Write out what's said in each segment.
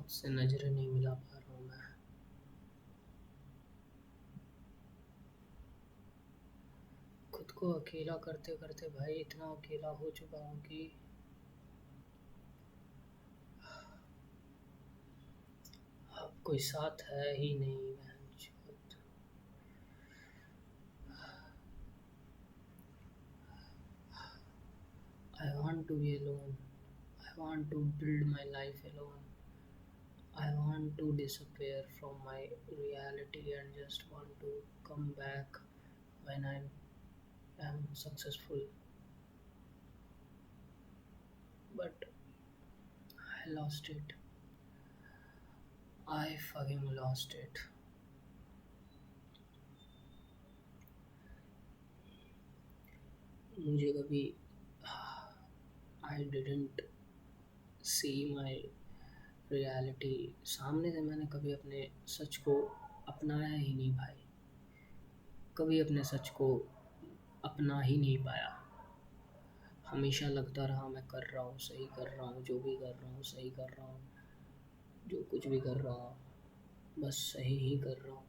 खुद से नज़रें नहीं मिला पा रहा हूँ मैं। खुद को अकेला करते करते भाई इतना अकेला हो चुका हूँ कि अब कोई साथ है ही नहीं। बहनचोद। I want to be alone. I want to build my life alone. I want to disappear from my reality and just want to come back when I am successful. But I lost it. I fucking lost it. मुझे कभी I didn't see my reality। सामने से मैंने कभी अपने सच को अपनाया ही नहीं भाई। कभी अपने सच को अपना ही नहीं पाया। हमेशा लगता रहा मैं कर रहा हूँ, सही कर रहा हूँ, जो भी कर रहा हूँ सही कर रहा हूँ, जो कुछ भी कर रहा हूँ बस सही ही कर रहा हूँ।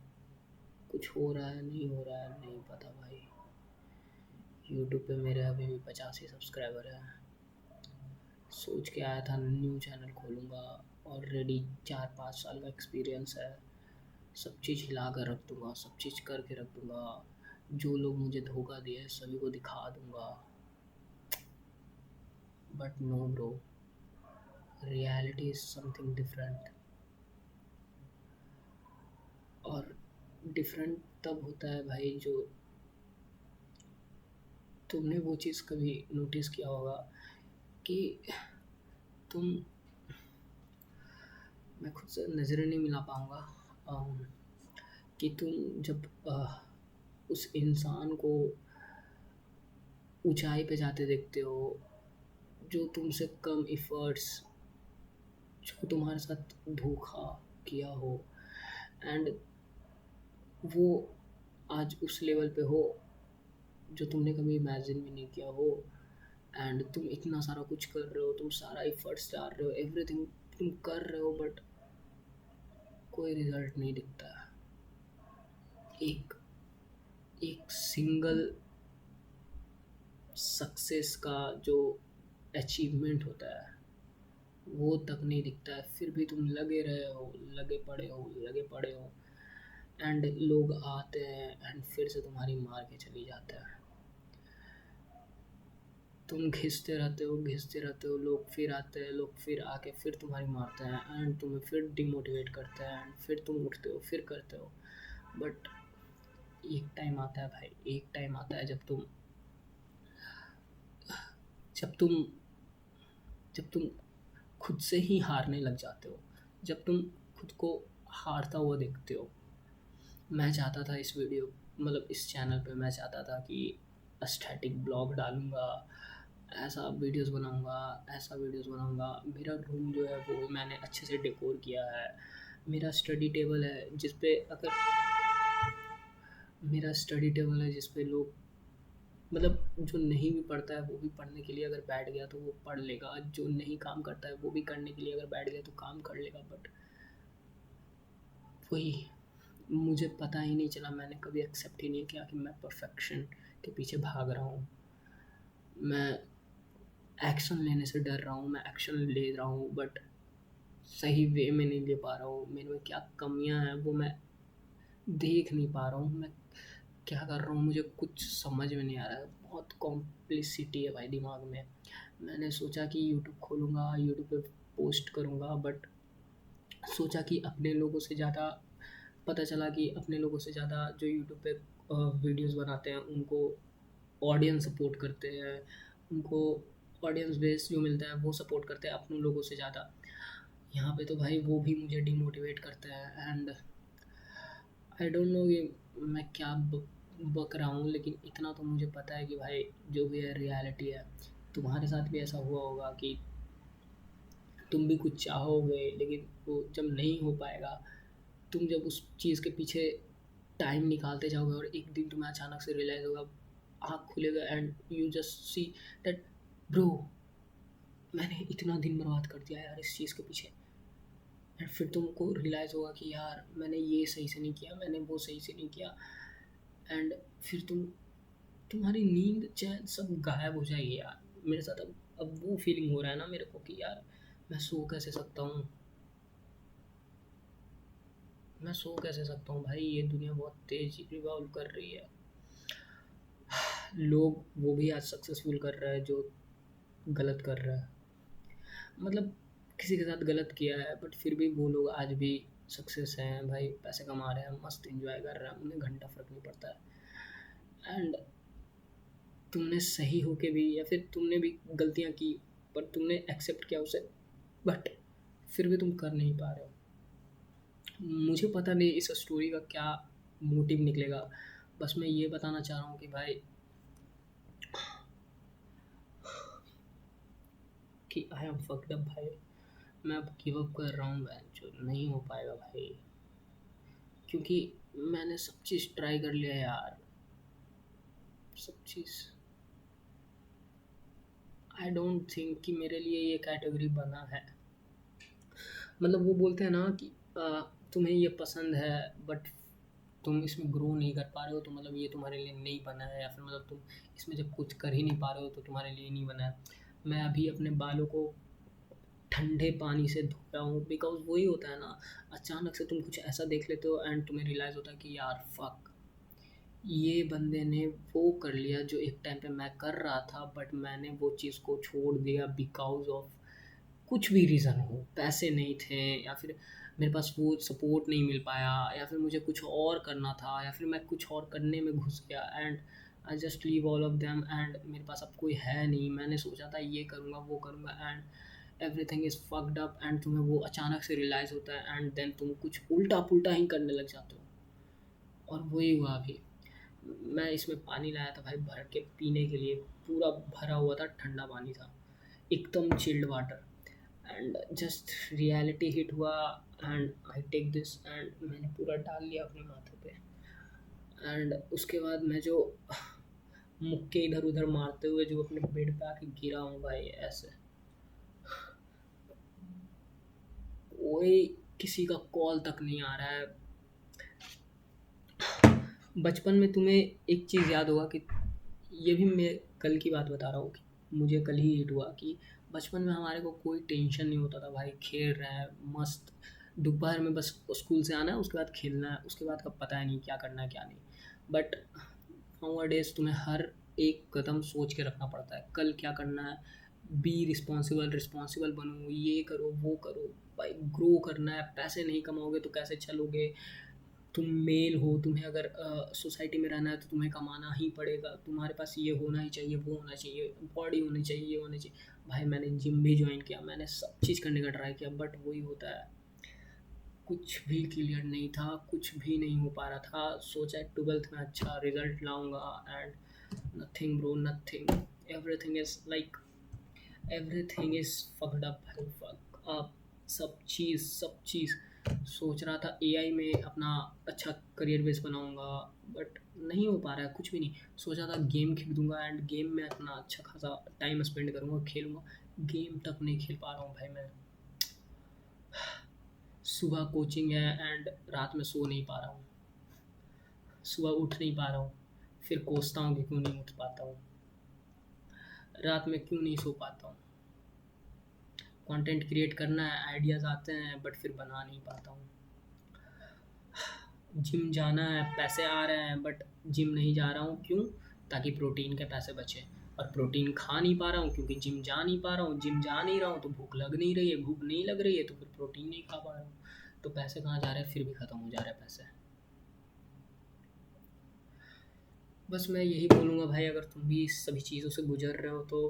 कुछ हो रहा है नहीं हो रहा है नहीं पता भाई। यूट्यूब पे मेरे अभी भी 85 सब्सक्राइबर हैं। सोच के आया था न्यू चैनल खोलूँगा। ऑलरेडी 4-5 साल का एक्सपीरियंस है। सब चीज़ हिला कर रख दूँगा, सब चीज़ करके रख दूँगा। जो लोग मुझे धोखा दिए सभी को दिखा दूँगा। But no bro, reality is something different. और डिफरेंट तब होता है भाई जो तुमने वो चीज़ कभी नोटिस किया होगा कि तुम मैं खुद से नज़रें नहीं मिला पाऊँगा कि तुम जब उस इंसान को ऊंचाई पे जाते देखते हो जो तुमसे कम एफर्ट्स, जो तुम्हारे साथ धोखा किया हो एंड वो आज उस लेवल पे हो जो तुमने कभी इमेजिन भी नहीं किया हो। एंड तुम इतना सारा कुछ कर रहे हो, तुम सारा एफर्ट्स डाल रहे हो, एवरीथिंग तुम कर रहे हो बट कोई रिजल्ट नहीं दिखता। एक एक सिंगल सक्सेस का जो अचीवमेंट होता है वो तक नहीं दिखता है। फिर भी तुम लगे रहे हो, लगे पड़े हो, लगे पड़े हो एंड लोग आते हैं एंड फिर से तुम्हारी मार के चली जाते हैं। तुम घिसते रहते हो, घिसते रहते हो, लोग फिर आते हैं, लोग फिर आके फिर तुम्हारी मारते हैं एंड तुम्हें फिर डिमोटिवेट करते हैं एंड फिर तुम उठते हो, फिर करते हो। बट एक टाइम आता है भाई, एक टाइम आता है जब तुम जब तुम खुद से ही हारने लग जाते हो, जब तुम खुद को हारता हुआ देखते हो। मैं चाहता था इस वीडियो मतलब इस चैनल पे मैं चाहता था कि एस्थेटिक ब्लॉग डालूँगा, ऐसा वीडियोस बनाऊँगा, ऐसा वीडियोस बनाऊँगा। मेरा रूम जो है वो मैंने अच्छे से डेकोर किया है। मेरा स्टडी टेबल है जिस पे अगर मेरा स्टडी टेबल है जिस पे लोग मतलब जो नहीं भी पढ़ता है वो भी पढ़ने के लिए अगर बैठ गया तो वो पढ़ लेगा, जो नहीं काम करता है वो भी करने के लिए अगर बैठ गया तो काम कर लेगा। बट वही मुझे पता ही नहीं चला, मैंने कभी एक्सेप्ट ही नहीं किया कि मैं परफेक्शन के पीछे भाग रहा हूँ। मैं एक्शन लेने से डर रहा हूँ, मैं एक्शन ले रहा हूँ बट सही वे में नहीं ले पा रहा हूँ। मेरे में क्या कमियाँ हैं वो मैं देख नहीं पा रहा हूँ। मैं क्या कर रहा हूँ मुझे कुछ समझ में नहीं आ रहा है। बहुत कॉम्प्लिसिटी है भाई दिमाग में। मैंने सोचा कि यूट्यूब खोलूँगा, यूट्यूब पे पोस्ट करूँगा बट सोचा कि अपने लोगों से ज़्यादा पता चला कि अपने लोगों से ज़्यादा जो यूट्यूब पे वीडियोस बनाते हैं उनको ऑडियंस सपोर्ट करते हैं, उनको ऑडियंस बेस जो मिलता है वो सपोर्ट करते हैं अपने लोगों से ज़्यादा। यहाँ पे तो भाई वो भी मुझे डिमोटिवेट करते हैं एंड आई डोंट नो कि मैं क्या बक रहा हूँ, लेकिन इतना तो मुझे पता है कि भाई जो भी है रियलिटी है। तुम्हारे साथ भी ऐसा हुआ होगा कि तुम भी कुछ चाहोगे लेकिन वो जब नहीं हो पाएगा, तुम जब उस चीज़ के पीछे टाइम निकालते जाओगे और एक दिन तुम्हें अचानक से रियलाइज़ होगा, आँख खुलेगा and you just see that bro मैंने इतना दिन बर्बाद कर दिया यार इस चीज़ के पीछे। एंड फिर तुमको रियलाइज़ होगा कि यार मैंने ये सही से नहीं किया, मैंने वो सही से नहीं किया। एंड फिर तुम्हारी नींद चैन सब गायब हो जाएगी यार। मेरे साथ अब वो फीलिंग हो रहा है ना मेरे को कि यार मैं सो कैसे सकता हूँ, मैं सो कैसे सकता हूँ भाई, ये दुनिया बहुत तेज़ रिवॉल्व कर रही है। लोग वो भी आज सक्सेसफुल कर रहा है जो गलत कर रहा है, मतलब किसी के साथ गलत किया है बट फिर भी वो लोग आज भी सक्सेस हैं भाई, पैसे कमा रहे हैं, मस्त एंजॉय कर रहे हैं, उन्हें घंटा फर्क नहीं पड़ता है। एंड तुमने सही हो के भी या फिर तुमने भी गलतियाँ की पर तुमने एक्सेप्ट किया उसे, बट फिर भी तुम कर नहीं पा रहे हो। मुझे पता नहीं इस स्टोरी का क्या मोटिव निकलेगा, बस मैं ये बताना चाह रहा हूँ कि भाई कि आई एम फक्ड अप भाई, मैं अब गिव अप कर रहा हूँ भाई, जो नहीं हो पाएगा भाई, क्योंकि मैंने सब चीज़ ट्राई कर लिया यार, सब चीज़। आई डोंट थिंक कि मेरे लिए ये कैटेगरी बना है। मतलब वो बोलते हैं ना कि तुम्हें ये पसंद है बट तुम इसमें ग्रो नहीं कर पा रहे हो, तो मतलब ये तुम्हारे लिए नहीं बना है, या फिर मतलब तुम इसमें जब कुछ कर ही नहीं पा रहे हो तो तुम्हारे लिए नहीं बना है। मैं अभी अपने बालों को ठंडे पानी से धो रहा हूँ, बिकॉज वही होता है ना, अचानक से तुम कुछ ऐसा देख लेते हो एंड तुम्हें रियलाइज़ होता है कि यार फक, ये बंदे ने वो कर लिया जो एक टाइम पे मैं कर रहा था, बट मैंने वो चीज़ को छोड़ दिया बिकॉज ऑफ कुछ भी रीज़न हो, पैसे नहीं थे या फिर मेरे पास वो सपोर्ट नहीं मिल पाया, या फिर मुझे कुछ और करना था, या फिर मैं कुछ और करने में घुस गया and I just leave all of them. And मेरे पास अब कोई है नहीं, मैंने सोचा था ये करूँगा वो करूँगा and everything is fucked up, and तुम्हें वो अचानक से रियलाइज़ होता है एंड देन तुम कुछ उल्टा पुल्टा ही करने लग जाते हो। और वही हुआ अभी। मैं इसमें पानी लाया था भाई भर के पीने के लिए, पूरा भरा हुआ था, ठंडा पानी था, एकदम chilled water. And just reality hit हुआ and I take this and मैंने पूरा डाल लिया अपने माथे पे। एंड उसके बाद मैं जो मुक्के इधर उधर मारते हुए जो अपने बेड पे आके गिरा हूँ भाई, ऐसे कोई किसी का कॉल तक नहीं आ रहा है। बचपन में तुम्हें एक चीज़ याद होगा कि ये भी मैं कल की बात बता रहा हूँ कि मुझे कल ही हिट हुआ कि बचपन में हमारे को कोई टेंशन नहीं होता था भाई, खेल रहे हैं मस्त, दोपहर में बस स्कूल से आना है, उसके बाद खेलना है, उसके बाद का पता है नहीं क्या करना है क्या नहीं। बट नाउअडेज तुम्हें हर एक कदम सोच के रखना पड़ता है, कल क्या करना है, बी रिस्पॉन्सिबल, रिस्पॉन्सिबल बनो, ये करो वो करो भाई, ग्रो करना है, पैसे नहीं कमाओगे तो कैसे चलोगे, तुम मेल हो, तुम्हें अगर सोसाइटी में रहना है तो तुम्हें कमाना ही पड़ेगा, तुम्हारे पास ये होना ही चाहिए, वो होना चाहिए, बॉडी होनी चाहिए, ये होनी चाहिए। भाई मैंने जिम भी ज्वाइन किया, मैंने सब चीज़ करने का ट्राई किया, बट वही होता है, कुछ भी क्लियर नहीं था, कुछ भी नहीं हो पा रहा था। सोचा 12th में अच्छा रिजल्ट लाऊंगा and nothing bro, nothing, everything is like, everything is fucked up भाई, फक अप, सब चीज़ सोच रहा था एआई में अपना अच्छा करियर बेस बनाऊंगा, बट नहीं हो पा रहा है, कुछ भी नहीं। सोचा था गेम खरीदूंगा एंड गेम में अपना अच्छा खासा टाइम स्पेंड करूंगा, खेलूंगा, गेम तक नहीं खेल पा रहा हूँ भाई मैं। सुबह कोचिंग है एंड रात में सो नहीं पा रहा हूँ, सुबह उठ नहीं पा रहा हूँ, फिर कोसता हूँ कि क्यों नहीं उठ पाता हूँ, रात में क्यों नहीं सो पाता हूँ, कंटेंट क्रिएट करना है, आइडियाज़ आते हैं बट फिर बना नहीं पाता हूँ, जिम जाना है, पैसे आ रहे हैं बट जिम नहीं जा रहा हूँ, क्यों, ताकि प्रोटीन के पैसे बचे, और प्रोटीन खा नहीं पा रहा हूँ क्योंकि जिम जा नहीं पा रहा हूँ, जिम जा नहीं रहा हूँ तो भूख लग नहीं रही है, भूख नहीं लग रही है तो फिर प्रोटीन नहीं खा पा रहा हूँ, तो पैसे कहाँ जा रहे हैं, फिर भी ख़त्म हो जा रहे हैं पैसे। बस मैं यही बोलूँगा भाई, अगर तुम भी इस सभी चीज़ों से गुजर रहे हो तो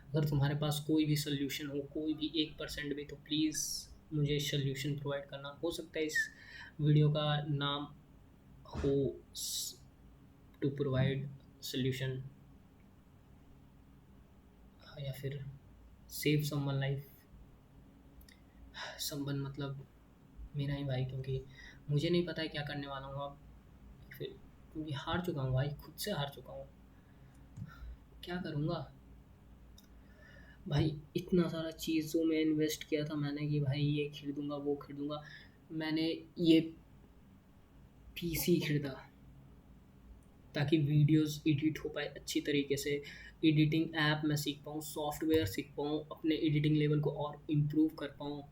अगर तुम्हारे पास कोई भी सोल्यूशन हो, कोई भी 1% भी, तो प्लीज़ मुझे सोल्यूशन प्रोवाइड करना। हो सकता है इस वीडियो का नाम हो टू प्रोवाइड सोल्यूशन, या फिर सेव समवन लाइफ। समवन मतलब मेरा ही भाई, क्योंकि मुझे नहीं पता है क्या करने वाला हूँ अब, फिर क्योंकि हार चुका हूँ भाई, खुद से हार चुका हूँ, क्या करूँगा। भाई इतना सारा चीज़ों में इन्वेस्ट किया था मैंने कि भाई ये खरीदूँगा, वो खरीदूँगा। मैंने ये पीसी खरीदा ताकि वीडियोस एडिट हो पाए अच्छी तरीके से। एडिटिंग ऐप मैं सीख पाऊँ, सॉफ्टवेयर सीख पाऊँ, अपने एडिटिंग लेवल को और इम्प्रूव कर पाऊँ।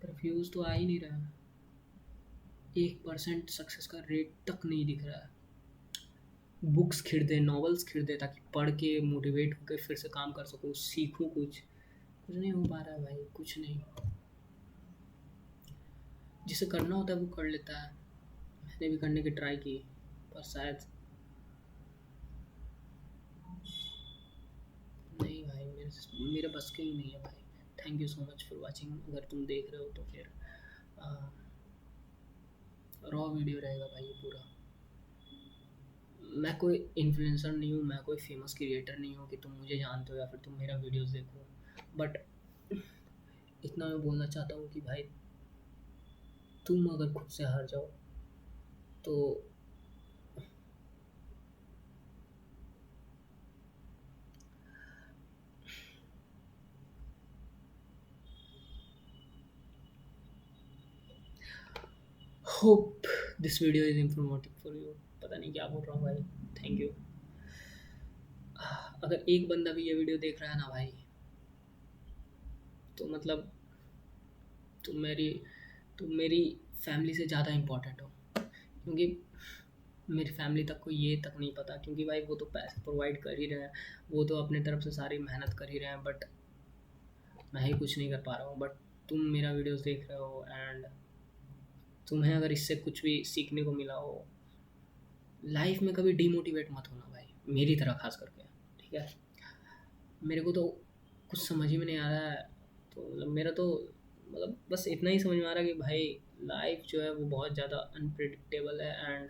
पर व्यूज़ तो आ ही नहीं रहा है। 1% सक्सेस का रेट तक नहीं दिख रहा है। बुक्स खरीदे, नॉवेल्स खरीदे ताकि पढ़ के मोटिवेट होकर फिर से काम कर सकूँ, सीखूँ कुछ। कुछ नहीं हो पा रहा है भाई, कुछ नहीं। जिसे करना होता है वो कर लेता है। मैंने भी करने की ट्राई की, पर शायद नहीं भाई, मेरे बस के ही नहीं है भाई। Thank you so much for watching. अगर तुम देख रहे हो तो फिर रॉ वीडियो रहेगा भाई ये पूरा। मैं कोई इन्फ्लुएंसर नहीं हूँ, मैं कोई फेमस क्रिएटर नहीं हूँ कि तुम मुझे जानते हो या फिर तुम मेरा वीडियोस देखो। बट इतना मैं बोलना चाहता हूँ कि भाई तुम अगर खुद से हार जाओ तो hope this video is informative for you. पता नहीं क्या बोल रहा हूँ भाई। Thank you. अगर एक बंदा भी ये वीडियो देख रहा है ना भाई, तो मतलब तुम मेरी फैमिली से ज़्यादा इम्पोर्टेंट हो। क्योंकि मेरी फैमिली तक को ये तक नहीं पता, क्योंकि भाई वो तो पैसे प्रोवाइड कर ही रहे हैं, वो तो अपने तरफ से सारी मेहनत कर ही रहे हैं, बट मैं ही कुछ नहीं कर पा रहा हूँ। बट तुम मेरा वीडियोस देख रहे हो एंड तुम्हें अगर इससे कुछ भी सीखने को मिला हो, लाइफ में कभी डीमोटिवेट मत होना भाई, मेरी तरह खास करके। ठीक है। मेरे को तो कुछ समझ ही में नहीं आ रहा है। तो मतलब मेरा तो मतलब बस इतना ही समझ में आ रहा है कि भाई लाइफ जो है वो बहुत ज़्यादा अनप्रिडिक्टेबल है and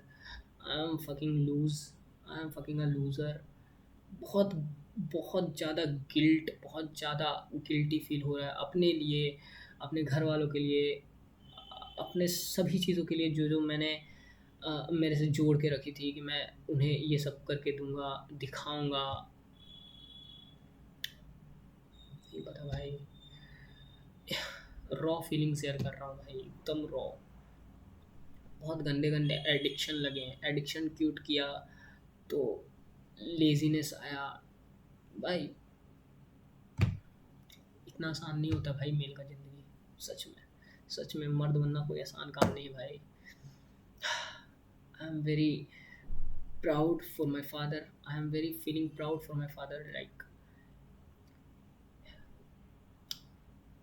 I am fucking a loser. बहुत बहुत ज़्यादा बहुत ज़्यादा गिल्टी फील हो रहा है अपने लिए, अपने घर वालों के लिए, अपने सभी चीज़ों के लिए जो जो मैंने मेरे से जोड़ के रखी थी कि मैं उन्हें ये सब करके दूंगा, दिखाऊंगा। नहीं पता भाई, रॉ फीलिंग शेयर कर रहा हूँ भाई, एकदम रॉ। बहुत गंदे गंदे एडिक्शन लगे हैं। एडिक्शन क्यूट किया तो लेजीनेस आया। भाई इतना आसान नहीं होता भाई मेल का ज़िंदगी। सच में, सच में मर्द बनना कोई आसान काम नहीं है भाई। I am very proud for my father. I am very feeling proud for my father. Like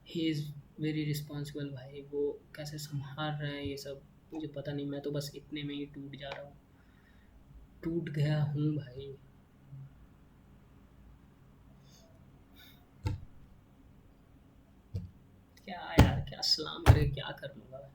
he is very responsible भाई। वो कैसे संभाल रहे हैं ये सब मुझे पता नहीं। मैं तो बस इतने में ही टूट जा रहा हूँ, टूट गया हूँ भाई। क्या यार, क्या सलाम करे, क्या कर लूँगा।